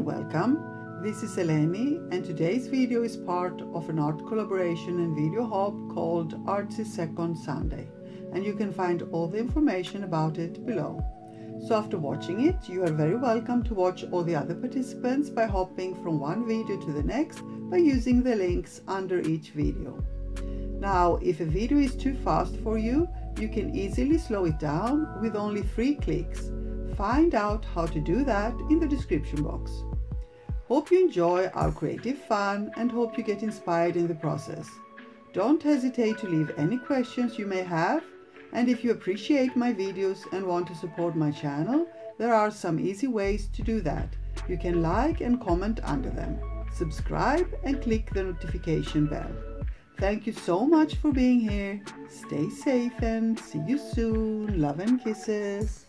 welcome. This is Eleni, and today's video is part of an art collaboration and video hub called Artsy Second Sunday, and you can find all the information about it below. So after watching it, you are very welcome to watch all the other participants by hopping from one video to the next by using the links under each video. Now, if a video is too fast for you, you can easily slow it down with only 3 clicks. Find out how to do that in the description box. Hope you enjoy our creative fun and hope you get inspired in the process. Don't hesitate to leave any questions you may have, and if you appreciate my videos and want to support my channel, there are some easy ways to do that. You can like and comment under them, subscribe and click the notification bell. Thank you so much for being here. Stay safe and see you soon. Love and kisses.